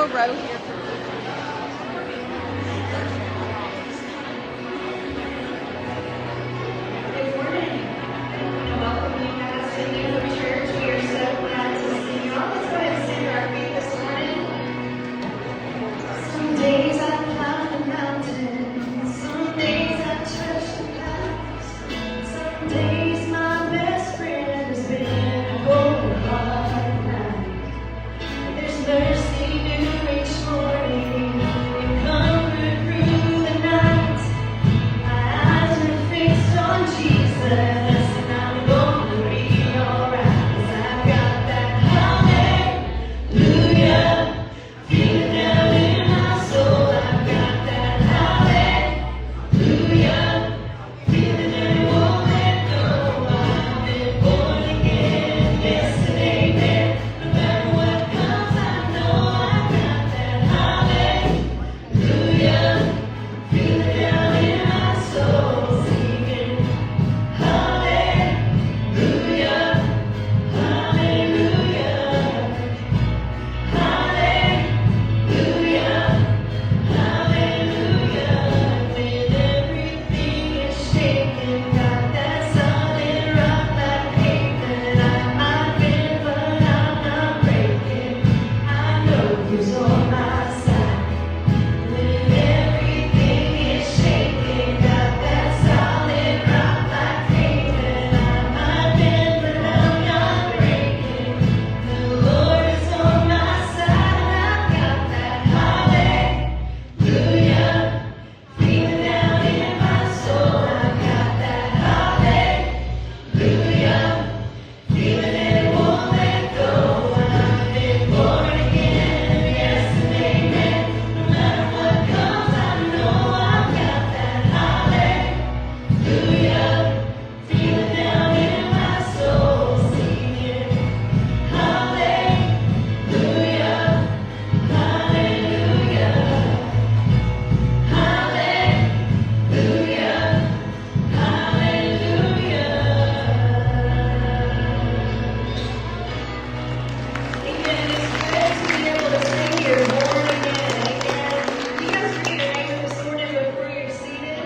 a row here. Good morning. And welcome you guys to New Hope Church. We are so glad to see you all. Let's go ahead and stand to our feet this morning. Some days I climb the mountain. Some days I touch the clouds. Some days my best friend has been a golden hard night. There's mercy new each morning and comfort through the night. My eyes are fixed on Jesus, and I'm gonna be alright, 'cause I've got that hallelujah feeling down in my soul. I've got that hallelujah feeling that it won't let go. I've been born again, yes and amen. No matter what comes, I know I've got that hallelujah feeling down in my soul, singing hallelujah, hallelujah, hallelujah, hallelujah. When everything is shaking, got that solid rock like faith that I might bend, but I'm not breaking. I know Who's on my side. When everything is shaking, got that solid rock like faith that I might bend, but I'm not breaking. The Lord is on my side, and I've got that hallelujah feeling down in my soul. I've got that hallelujah feeling that it won't let go. I've been born again, yes and amen. No matter what comes, I know I've got that hallelujah feeling down in my soul, singing hallelujah, hallelujah, hallelujah, hallelujah. Amen. It's good to be able to sing here, born again. Amen. You guys read your name this morning before you're seated.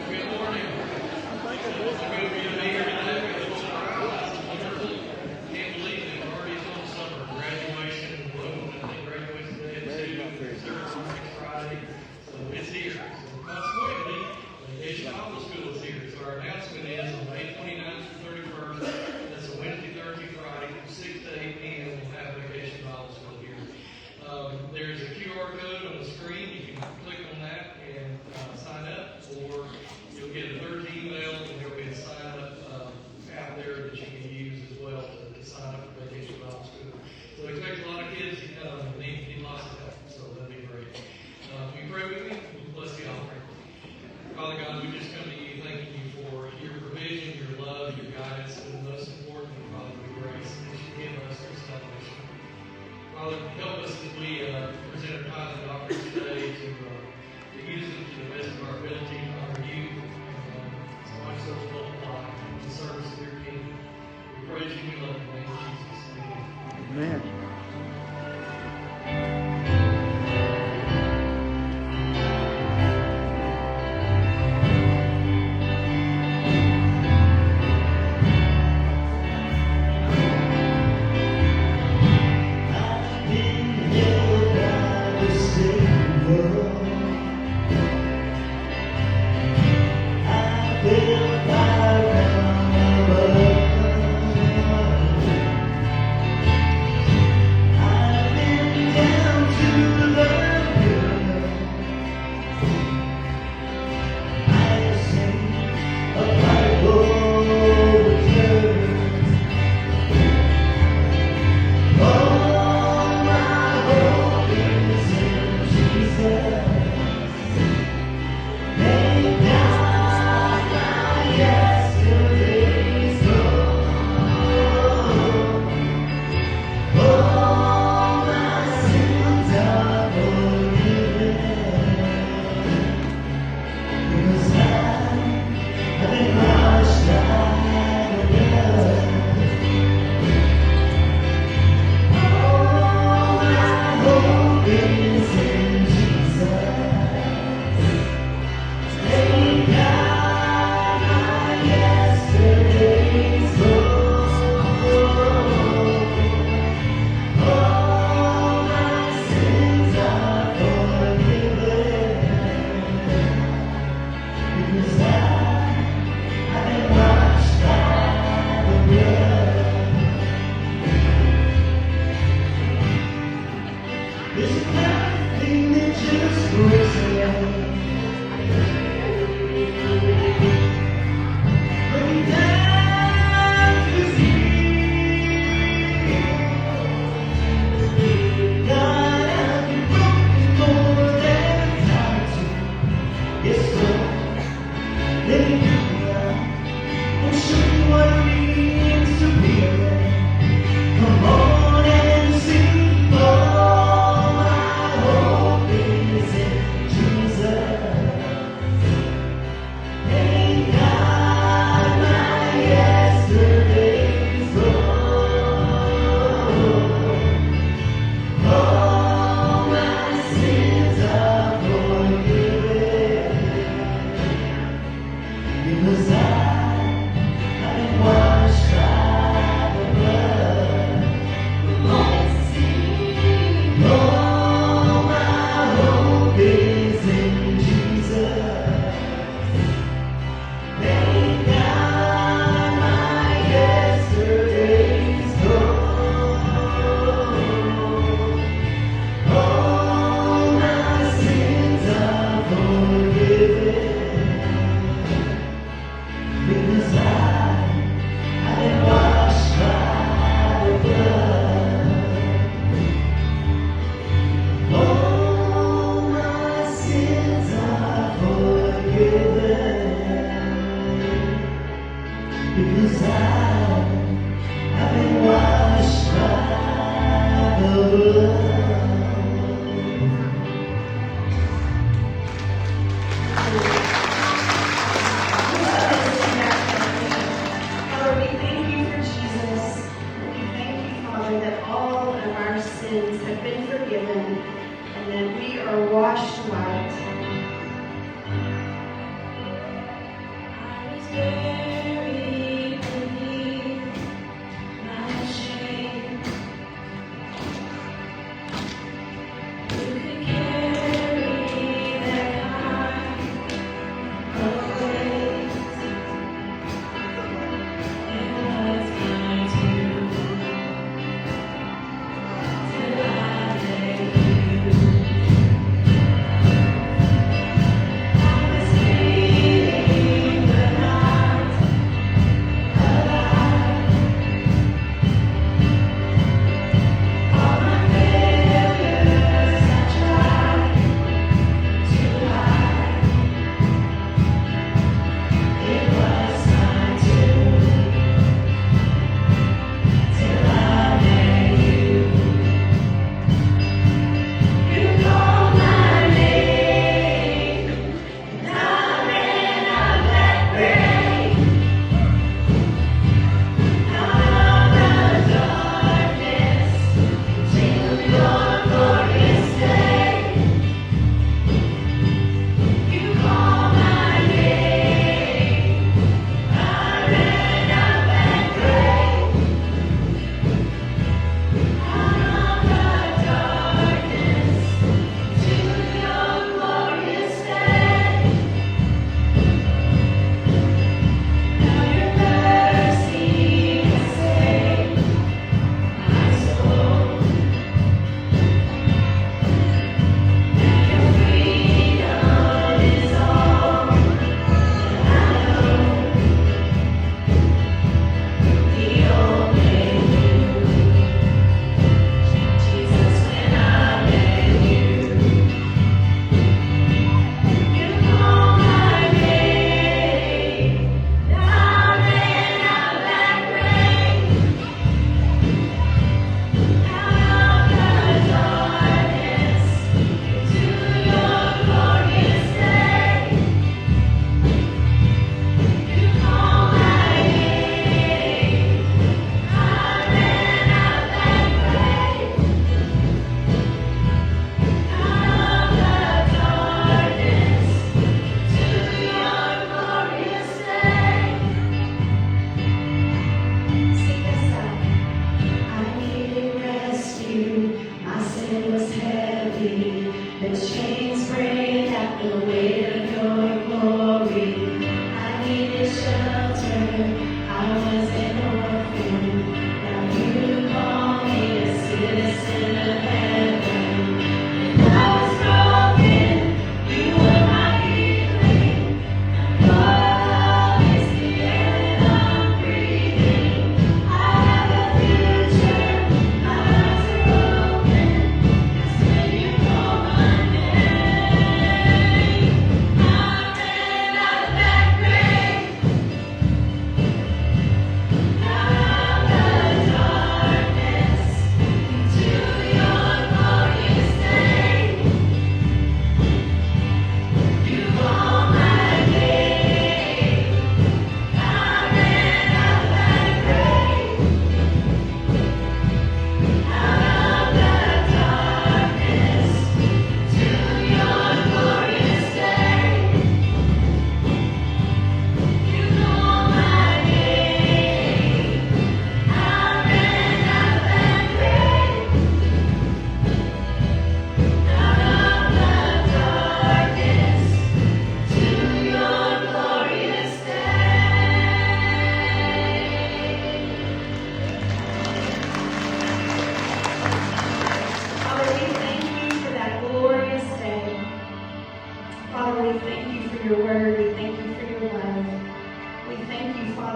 Good morning. It's good for you to be here today. Can't believe it. Already on summer. Graduation. Bloom. I think graduation day at 2. Service on next Friday. So it's here. So consequently, Vacation Bible School is here. So our announcement is on May 29th through 31st. That's a Wednesday, Thursday, Friday from 6 to 8 p.m. We'll have Vacation Bible School here. There's a QR code on the screen. You can click on that and sign up, or you'll get a Thursday email, and there'll be a sign up out there that you can use as well to sign up for Vacation Bible School. So we expect a lot of kids to come and need lots of help, so that'd be great. We pray with me. We'll bless the offering. Father God, we just come to you thanking you for your provision, your love, your guidance, and most importantly, Father, the grace that you give us for salvation. Father, help us as we present our tithes and offerings today to use them to the best of our ability to honor you and to watch those multiply in the service of your kingdom. We praise you and we love you. In the name of Jesus. Amen. Amen. I've been held by the Savior. and show you what it means to be a man. Come on and sing. Oh, my hope is in Jesus. Thank God my yesterday's gone. All my sins are forgiven, because I've been washed by the blood. All my hope is in Jesus. Thank God my yesterday's gone. All my sins are forgiven, because I've been washed by the blood. All my sins are forgiven, because I've been washed by the blood. Father, we thank you for Jesus. We thank you, Father, that all of our sins have been forgiven and that we are washed white. I was buried beneath my shame. You could carry that kind of weight. It was mine too, till I met you. I was bleeding, but not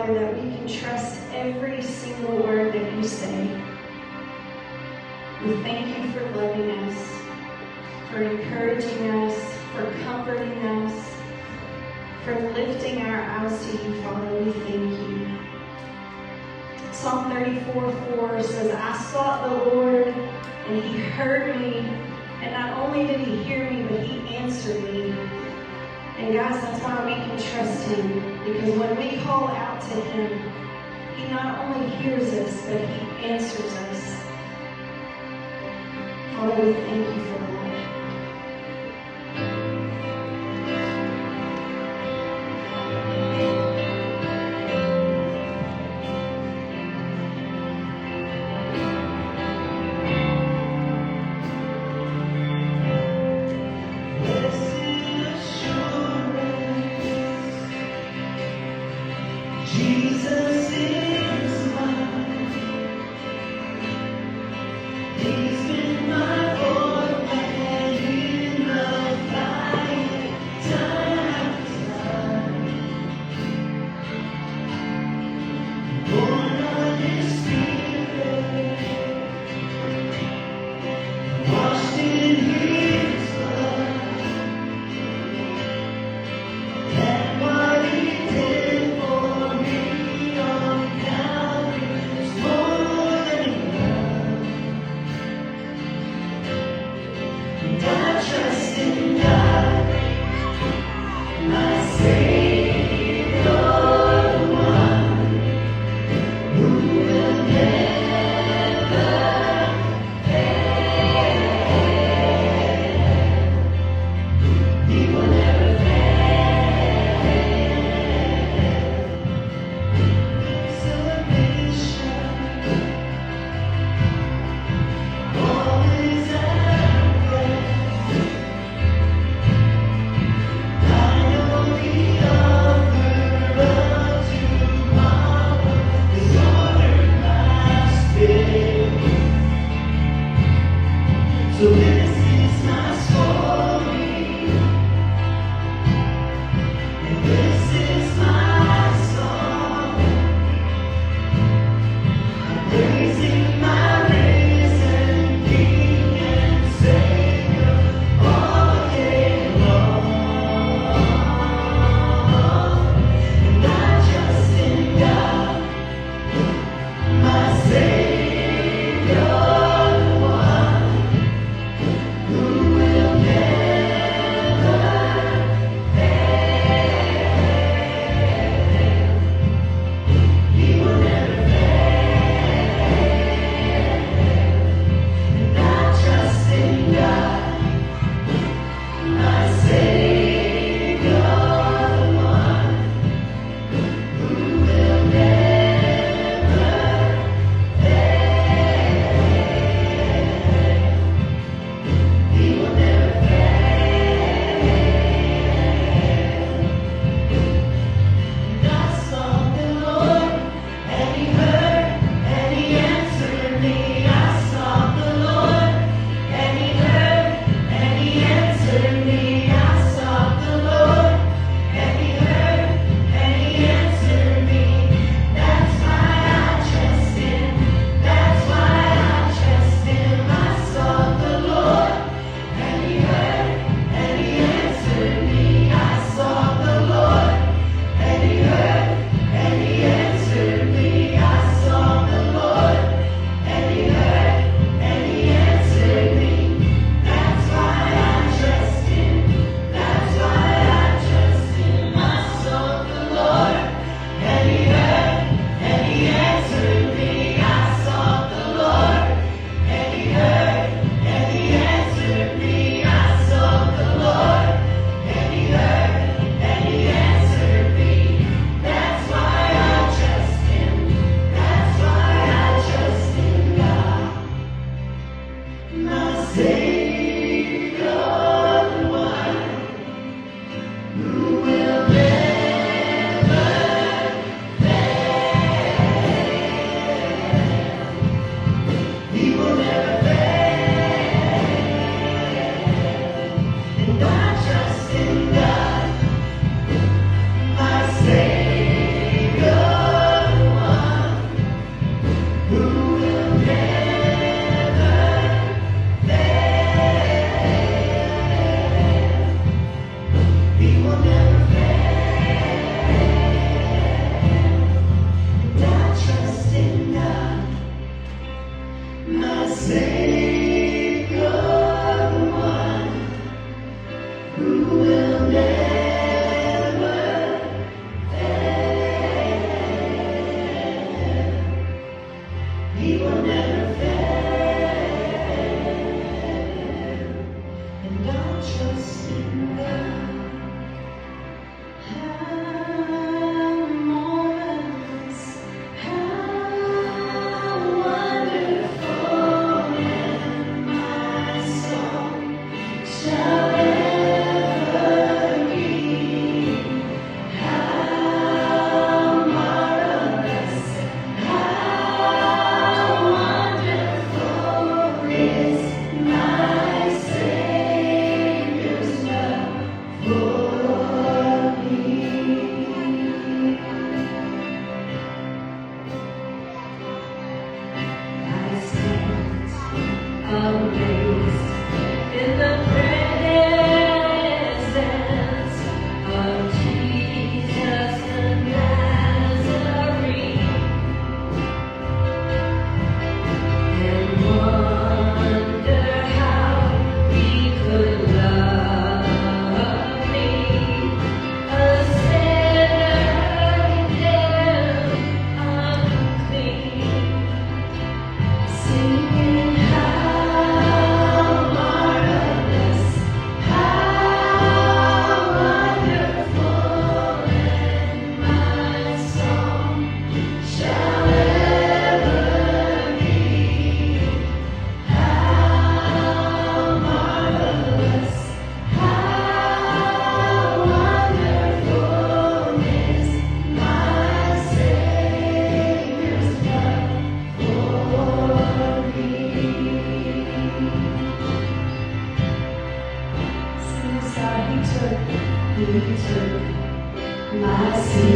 Father, that we can trust every single word that you say. We thank you for loving us, for encouraging us, for comforting us, for lifting our eyes to you, Father. We thank you. Psalm 34:4 says, I sought the Lord, and he heard me, and not only did he hear me, but he answered me. And guys, that's why we can trust him, because when we call out to him, he not only hears us, but he answers us. Father, we thank you for that. Jesus is mine. He's been my fourth man in the fight, time after time. Born of His Spirit, washed in His blood. That what He did for me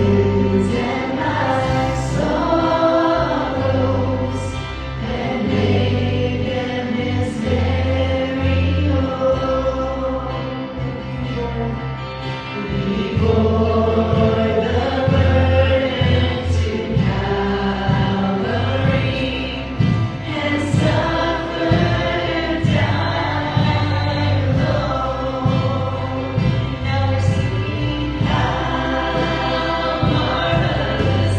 sins and my sorrows, and made them His very own. He bore the burden to Calvary and suffered and died alone. Now we're singing, how marvelous,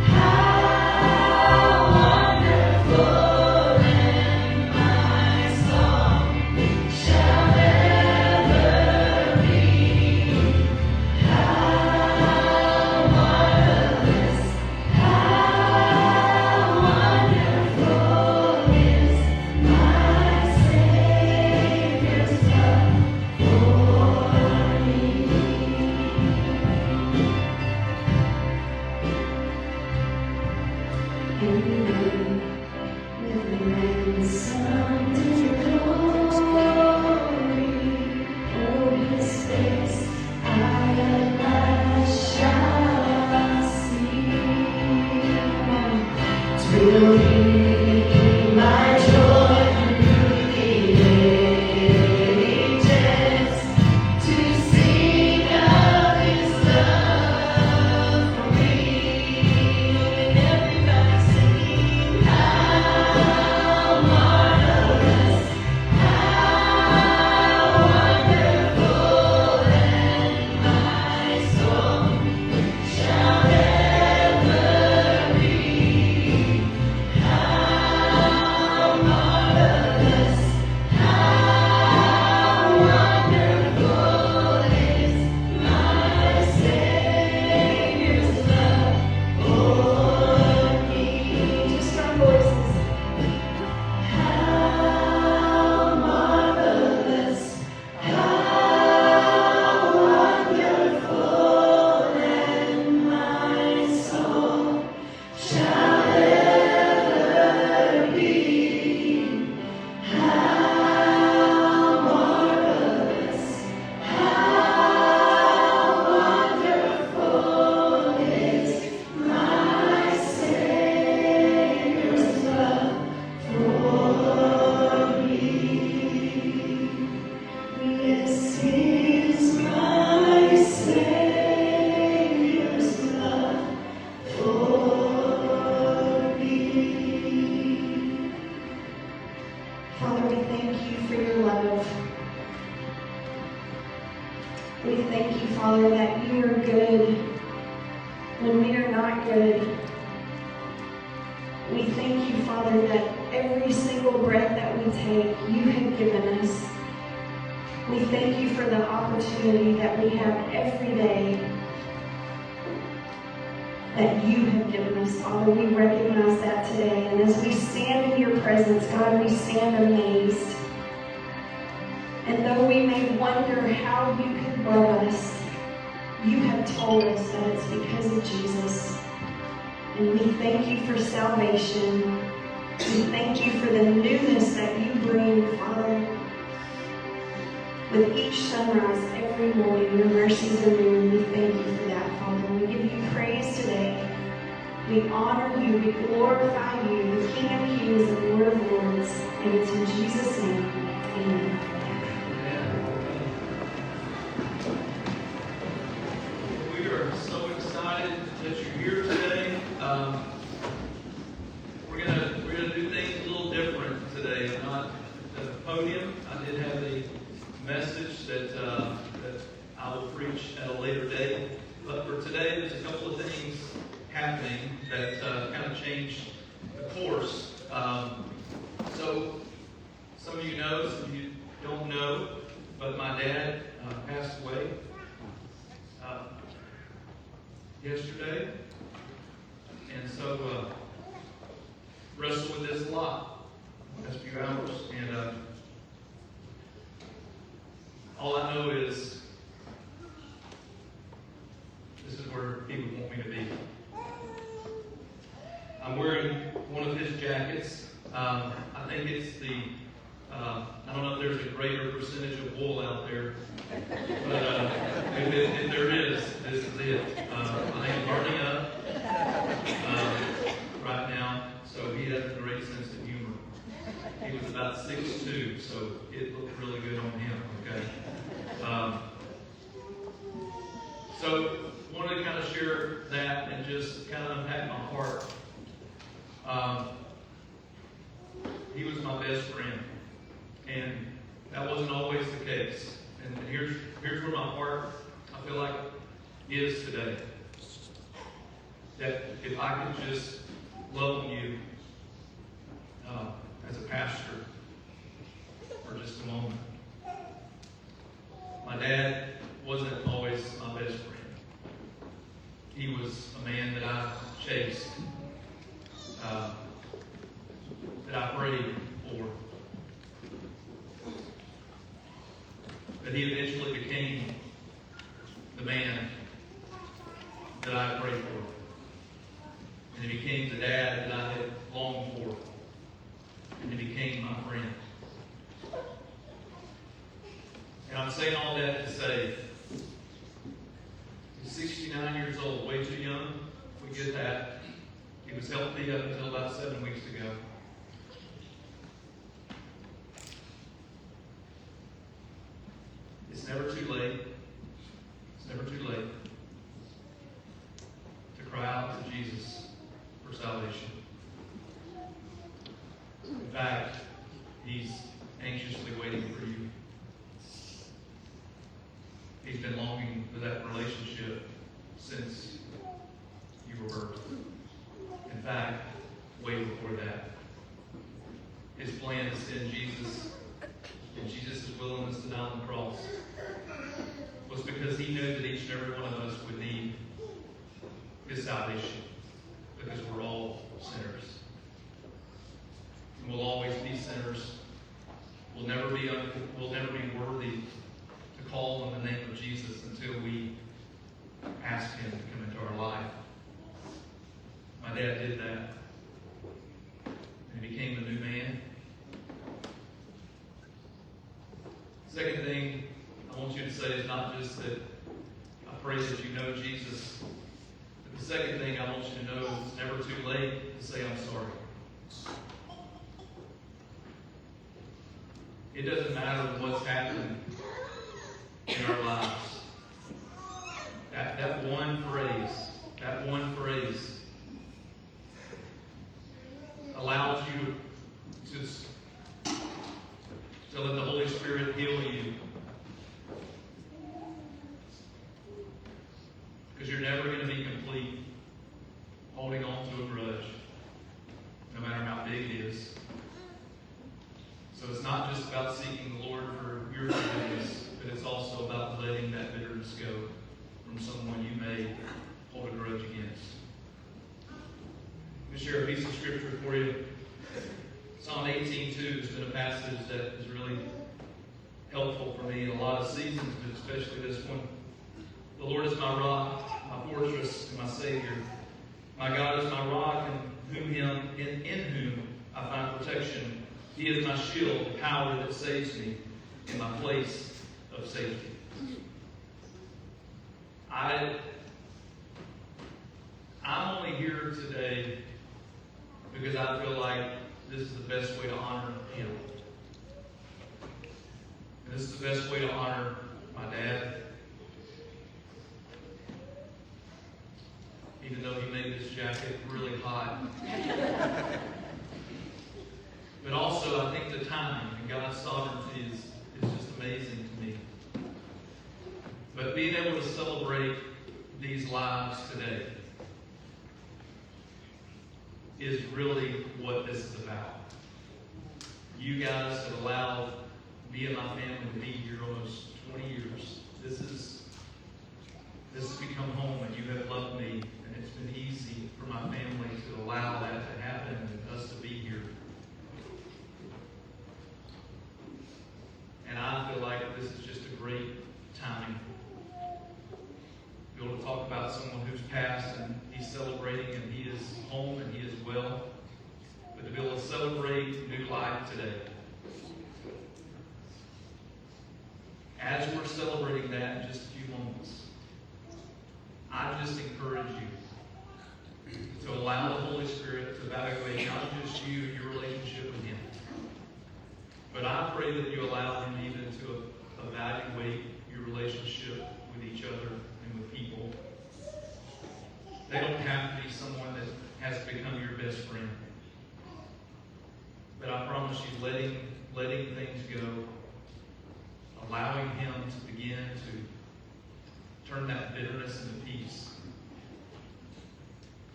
how wonderful, and my song shall ever be. How marvelous, how wonderful is my Savior's love for me. And with ransomed in glory, oh, His face I at last shall see. Twill be my joy through the ages to sing of His love for me. And everybody singing, how marvelous, how wonderful, and my song shall ever be. How marvelous, how wonderful is my Savior's love for me. Just our voices. How marvelous, how wonderful, and my soul shall ever be. How marvelous, how wonderful is my Savior's love for me. This is my Savior's love for me. Father, we thank you for your love. We thank you, Father, that you are good when we are not good. We thank you, Father, that every single breath that we take, you have given us. We thank you for the opportunity that we have every day that you have given us, Father. We recognize that today. And as we stand in your presence, God, we stand amazed. And though we may wonder how you could love us, you have told us that it's because of Jesus. And we thank you for salvation. We thank you for the newness that you bring, Father. With each sunrise every morning, your mercies are new, and we thank you for that, Father. We give you praise today. We honor you, we glorify you, the King of Kings and Lord of Lords. And it's in Jesus' name, amen. We are so excited that you're here today. We're gonna do things a little different today. I'm not at the podium. I did have a message that I will preach at a later date. But for today, there's a couple of things happening that kind of changed the course. So some of you know, some of you don't know, but my dad passed away yesterday. And so wrestled with this a lot the last few hours. And all I know is this is where he would want me to be. I'm wearing one of his jackets. I think it's the, I don't know if there's a greater percentage of wool out there, but if there is, this is it. I think about 6'2", so it looked really good on him, okay? So wanted to kind of share that and just kind of unpack my heart. He was my best friend, and that wasn't always the case. And here's where my heart, I feel like, is today. That if I could just love on you as a pastor for just a moment. My dad wasn't always my best friend. He was a man that I chased, that I prayed for. But he eventually became the man that I prayed for. And he became the dad that I had longed for. And he became my friend. And I'm saying all that to say, he's 69 years old, way too young. We get that. He was healthy up until about 7 weeks ago. It's never too late. It's never too late to cry out to Jesus for salvation. In fact, he's anxiously waiting for you. He's been longing for that relationship since you were birthed. In fact, way before that. His plan to send Jesus and Jesus' willingness to die on the cross was because he knew that each and every one of us would need his salvation, because we're all sinners. And we'll always be sinners. We'll never be worthy to call on the name of Jesus until we ask him to come into our life. My dad did that. And he became a new man. Second thing I want you to say is not just that I pray that you know Jesus, but the second thing I want you to know is it's never too late to say I'm sorry. It doesn't matter what's happened in our lives. That one phrase allows you to let the Holy Spirit heal you. Because you're never going to be complete holding on to a grudge, no matter how big it is. So it's not just about seeking the Lord for your forgiveness, but it's also about letting that bitterness go from someone you may hold a grudge against. Let me share a piece of scripture for you. Psalm 18:2 has been a passage that is really helpful for me in a lot of seasons, but especially this one. The Lord is my rock, my fortress, and my Savior. My God is my rock, in whom I find protection. He is my shield, the power that saves me, in my place of safety. I'm only here today because I feel like this is the best way to honor him. And this is the best way to honor my dad. Even though he made this jacket really hot. But also, I think the timing and God's sovereignty is just amazing to me. But being able to celebrate these lives today is really what this is about. You guys have allowed me and my family to be here almost 20 years. This has become home, and you have loved me, and it's been easy for my family to allow that to happen and us to be here. And I feel like this is just a great timing. Be able to talk about someone who's passed and he's celebrating and he is home and he is well. But to be able to celebrate new life today. As we're celebrating that in just a few moments, I just encourage you best friend. But I promise you, letting things go, allowing Him to begin to turn that bitterness into peace,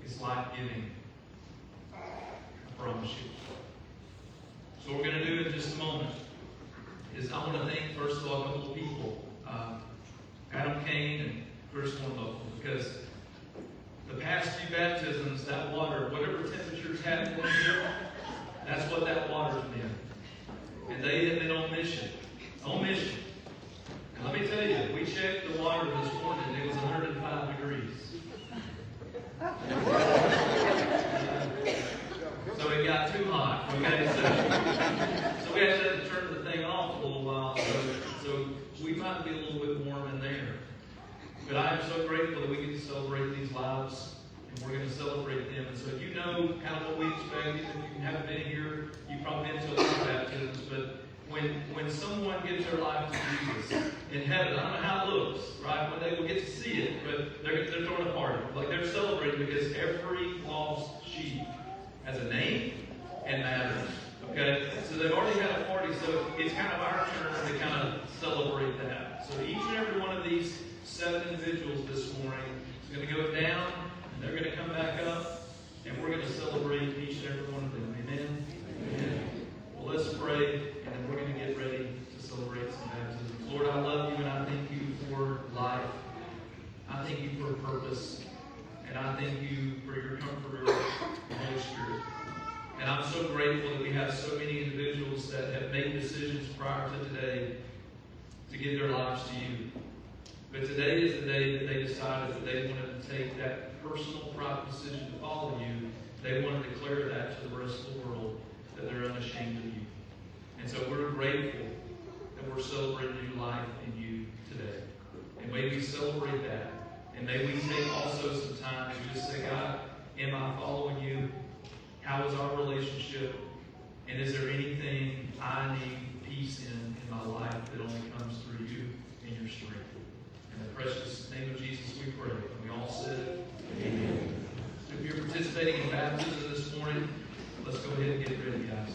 is life-giving. I promise you. So what we're going to do in just a moment is I want to thank, first of all, a couple of people. Adam Kane and Chris Warnbuckle, because the past few baptisms, that water, whatever temperature's happened in here, that's what that water's been. And they have been on mission. On mission. And let me tell you, we checked the water this morning, and it was 105 degrees. So it got too hot. Okay, so we had to turn the thing off a little while. So we might be a little bit warm in there. But I am so grateful that we get to celebrate these lives, and we're going to celebrate them. And so you know kind of what we expect. Even if you haven't been here, you've probably been to a lot of baptisms. But when someone gives their life to Jesus in heaven, I don't know how it looks, right? When they will get to see it, but they're throwing a party. Like they're celebrating because every lost sheep has a name and matters. Okay? So they've already had a party, so it's kind of our turn to kind of celebrate that. So each and every one of these 7 individuals this morning is going to go down, and they're going to come back up, and we're going to celebrate each and every one of them. Amen? Amen. Well, let's pray, and then we're going to get ready to celebrate some baptisms. Lord, I love you, and I thank you for life. I thank you for purpose, and I thank you for your comforter, the Holy Spirit. And I'm so grateful that we have so many individuals that have made decisions prior to today to give their lives to you. But today is the day that they decided that they wanted to take that personal, private decision to follow you. They want to declare that to the rest of the world, that they're unashamed of you. And so we're grateful that we're celebrating new life in you today. And may we celebrate that. And may we take also some time to just say, God, am I following you? How is our relationship? And is there anything I need peace in my life that only comes through you and your strength? In the precious name of Jesus we pray. And we all said, amen. If you're participating in baptism this morning, let's go ahead and get ready, guys.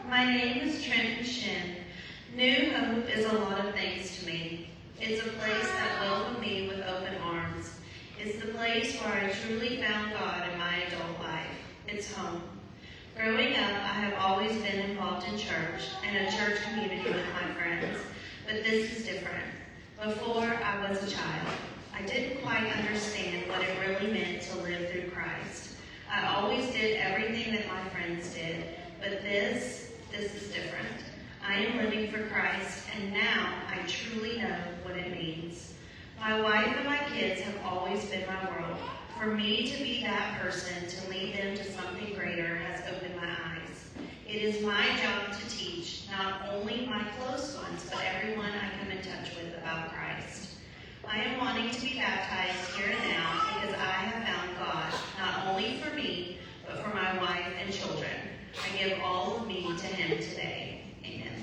My name is Trenton Shin. New Hope is a lot of things to me. It's a place that welcomed me with open arms. It's the place where I truly found God in my adult life. It's home. Growing up, I have always been involved in church and a church community with my friends, but this is different. Before I was a child, I didn't quite understand what it really meant to live through Christ. I always did everything that my friends did, but this is different. I am living for Christ, and now I truly know what it means. My wife and my kids have always been my world. For me to be that person to lead them to something greater has opened my eyes. It is my job to teach not only my close ones, but everyone I come in touch with about Christ. I am wanting to be baptized here and now because I have found God, not only for me, but for my wife and children. I give all of me to Him today. Amen.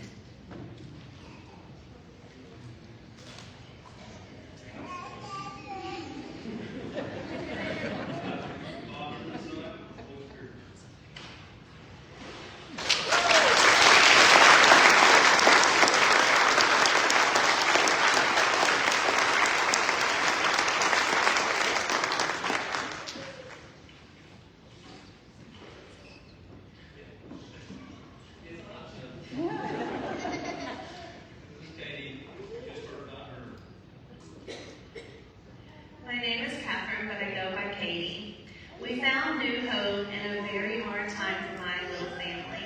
My name is Catherine, but I go by Katie. We found New Hope in a very hard time for my little family.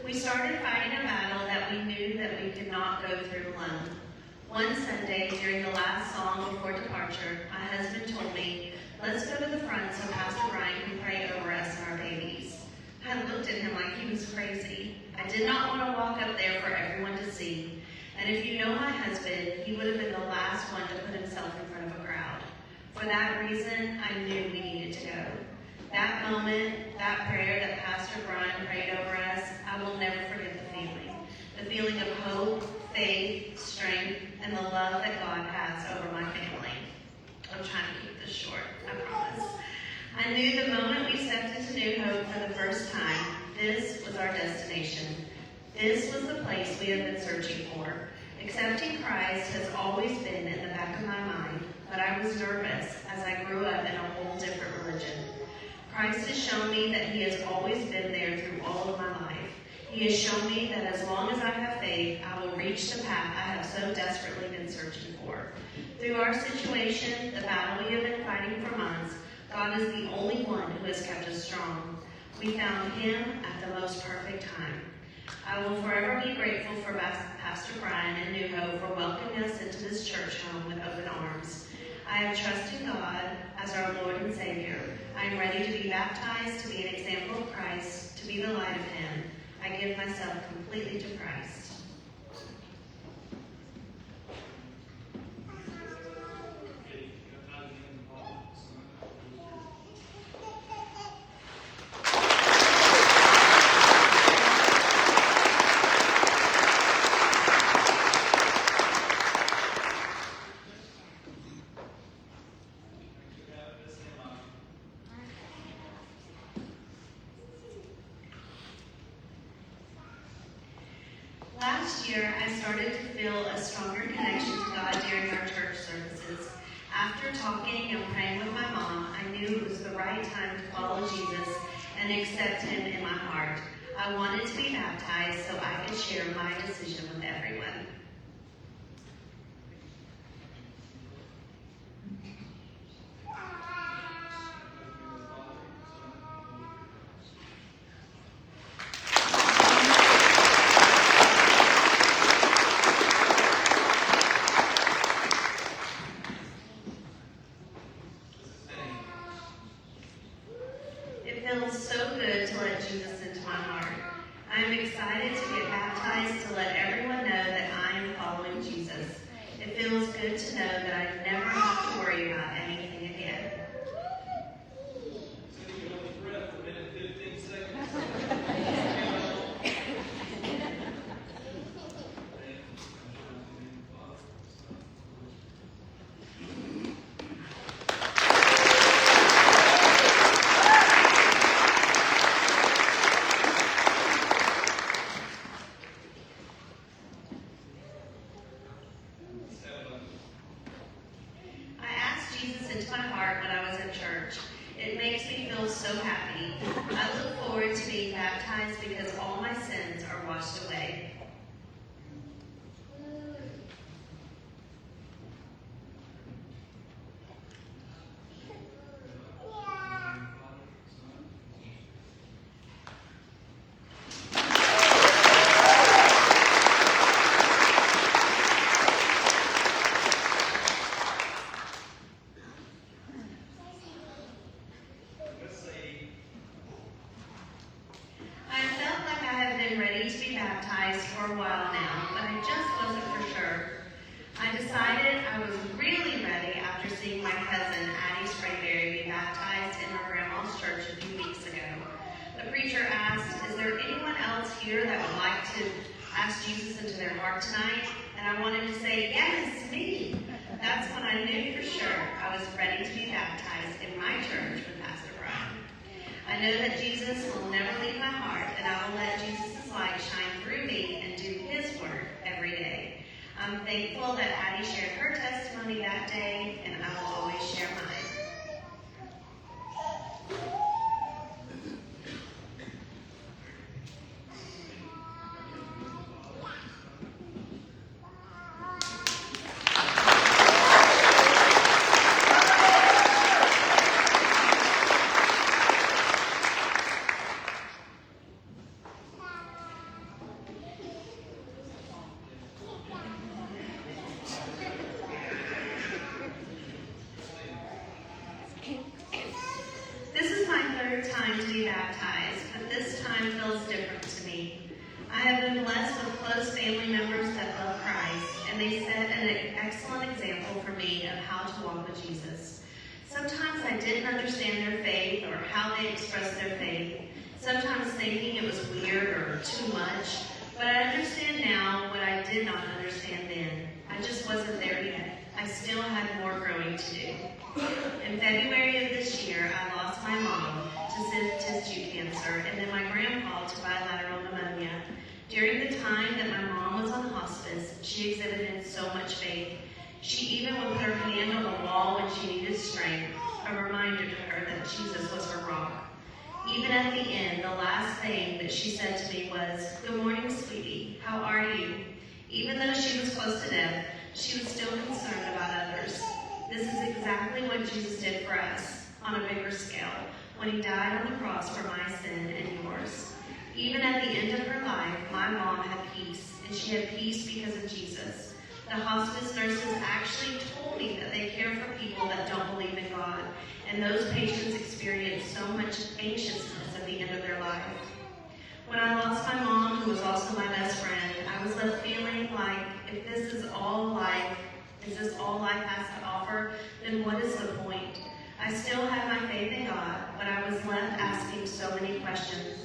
We started fighting a battle that we knew that we could not go through alone. One Sunday, during the last song before departure, my husband told me, "Let's go to the front so Pastor Ryan can pray over us and our babies." I looked at him like he was crazy. I did not want to walk up there for everyone to see. And if you know my husband, he would have been the last one to put himself in front of a crowd. For that reason, I knew we needed to go. That moment, that prayer that Pastor Brian prayed over us, I will never forget the feeling. The feeling of hope, faith, strength, and the love that God has over my family. I'm trying to keep this short, I promise. I knew the moment we stepped into New Hope for the first time, this was our destination. This was the place we had been searching for. Accepting Christ has always been in the back of my mind, but I was nervous as I grew up in a whole different religion. Christ has shown me that he has always been there through all of my life. He has shown me that as long as I have faith, I will reach the path I have so desperately been searching for. Through our situation, the battle we have been fighting for months, God is the only one who has kept us strong. We found him at the most perfect time. I will forever be grateful for Pastor Brian and New Hope for welcoming us into this church home with open arms. I have trust in God as our Lord and Savior. I am ready to be baptized, to be an example of Christ, to be the light of him. I give myself completely to Christ. Last year, I started to feel a stronger connection to God during our church services. After talking and praying with my mom, I knew it was the right time to follow Jesus and accept him in my heart. I wanted to be baptized so I could share my decision with everyone. It feels so good to let Jesus into my heart. I am excited to get baptized to let everyone know that I am following Jesus. It feels good to know that I never have to worry about anything again. So you can hold your breath for a minute, 15 seconds. I asked Jesus into my heart when I was in church. It makes me feel so happy. I look forward to being baptized because all my sins are washed away. I felt like I have been ready to be baptized for a while now, but I just wasn't for sure. I decided I was really ready after seeing my cousin, Addie Sprayberry, be baptized in her grandma's church a few weeks ago. The preacher asked, "Is there anyone else here that would like to ask Jesus into their heart tonight?" And I wanted to say, "Yes, me." That's when I knew for sure I was ready to be baptized in my church with Pastor Brian. I know that Jesus will never leave my heart, and I will let Jesus' light shine through me and do his work every day. I'm thankful that Addie shared her testimony that day, and I will always share mine. This is my third time to be baptized, but this time feels different to me. I have been blessed with close family members that love Christ. set an excellent example for me of how to walk with Jesus. Sometimes I didn't understand their faith or how they expressed their faith, sometimes thinking it was weird or too much, but I understand now what I did not understand then. I just wasn't there yet. I still had more growing to do. In February of this year, I lost my mom to tissue cancer and then my grandpa to bilateral pneumonia. During the time that my mom was on hospice, she exhibited so much faith. She even would put her hand on the wall when she needed strength, a reminder to her that Jesus was her rock. Even at the end, the last thing that she said to me was, "Good morning, sweetie. How are you?" Even though she was close to death, she was still concerned about others. This is exactly what Jesus did for us on a bigger scale when he died on the cross for my sin and yours. Even at the end of her life, my mom had peace, and she had peace because of Jesus. The hospice nurses actually told me that they care for people that don't believe in God, and those patients experience so much anxiousness at the end of their life. When I lost my mom, who was also my best friend, I was left feeling like, if this is all life has to offer, then what is the point? I still had my faith in God, but I was left asking so many questions.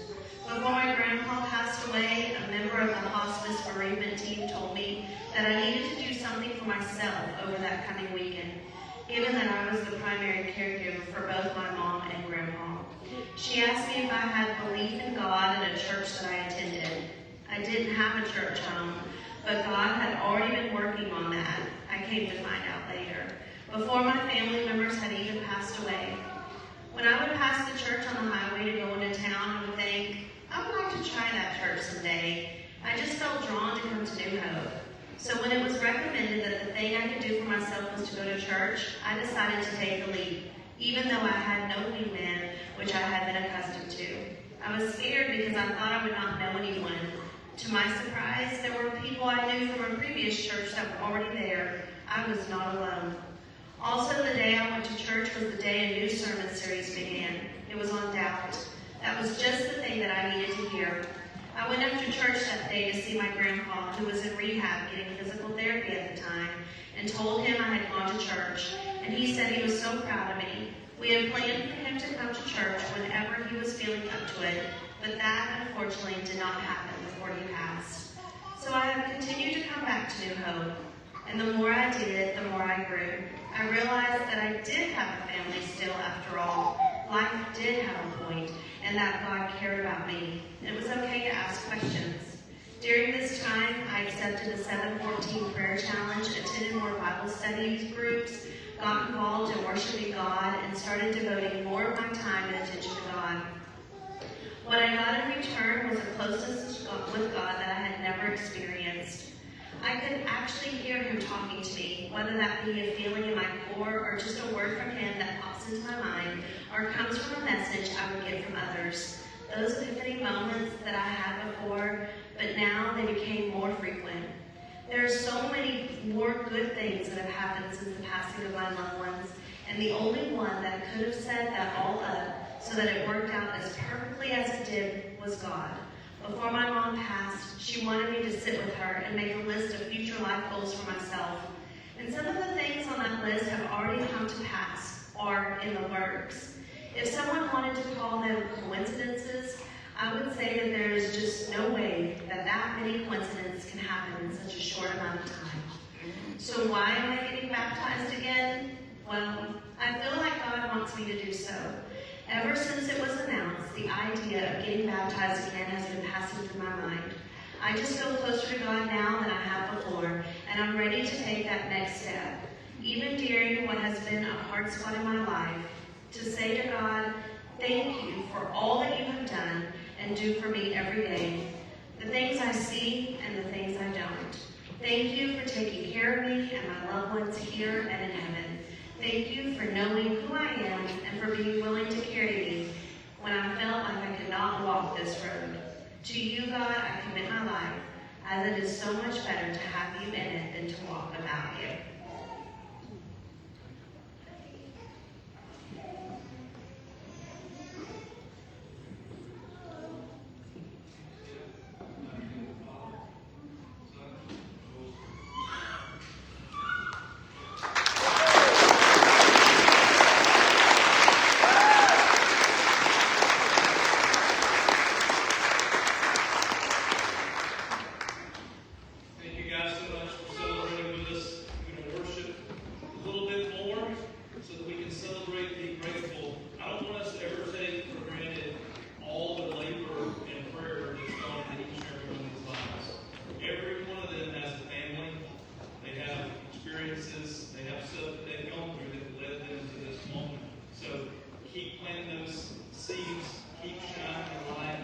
Before my grandpa passed away, a member of the hospice bereavement team told me that I needed to do something for myself over that coming weekend, given that I was the primary caregiver for both my mom and grandpa. She asked me if I had belief in God and a church that I attended. I didn't have a church home, but God had already been working on that. I came to find out later, before my family members had even passed away. When I would pass the church on the highway to go into town, I would think, I would like to try that church someday. I just felt drawn to come to New Hope. So when it was recommended that the thing I could do for myself was to go to church, I decided to take the leap, even though I had no wingman, which I had been accustomed to. I was scared because I thought I would not know anyone. To my surprise, there were people I knew from a previous church that were already there. I was not alone. Also, the day I went to church was the day a new sermon series began. It was on doubt. That was just the thing that I needed to hear. I went up to church that day to see my grandpa, who was in rehab getting physical therapy at the time, and told him I had gone to church, and he said he was so proud of me. We had planned for him to come to church whenever he was feeling up to it, but that, unfortunately, did not happen before he passed. So I have continued to come back to New Hope, and the more I did, the more I grew. I realized that I did have a family still after all. Life did have a point, and that God cared about me. It was okay to ask questions. During this time, I accepted the 714 prayer challenge, attended more Bible studies groups, got involved in worshiping God, and started devoting more of my time and attention to God. What I got in return was a closeness with God that I had never experienced. I could actually hear him talking to me, whether that be a feeling in my core or just a word from him that pops into my mind or comes from a message I would get from others. Those epiphany moments that I had before, but now they became more frequent. There are so many more good things that have happened since the passing of my loved ones, and the only one that could have set that all up so that it worked out as perfectly as it did was God. Before my mom passed, she wanted me to sit with her and make a list of future life goals for myself. And some of the things on that list have already come to pass or in the works. If someone wanted to call them coincidences, I would say that there is just no way that that many coincidences can happen in such a short amount of time. So why am I getting baptized again? Well, I feel like God wants me to do so. Ever since it was announced, the idea of getting baptized again has been passing through my mind. I just feel closer to God now than I have before, and I'm ready to take that next step. Even during what has been a hard spot in my life, to say to God, thank you for all that you have done and do for me every day. The things I see and the things I don't. Thank you for taking care of me and my loved ones here and in heaven. Thank you for knowing who I am and for being willing to carry me when I felt like I could not walk this road. To you, God, I commit my life, as it is so much better to have you in it than to walk without you. those seeds keep shining the light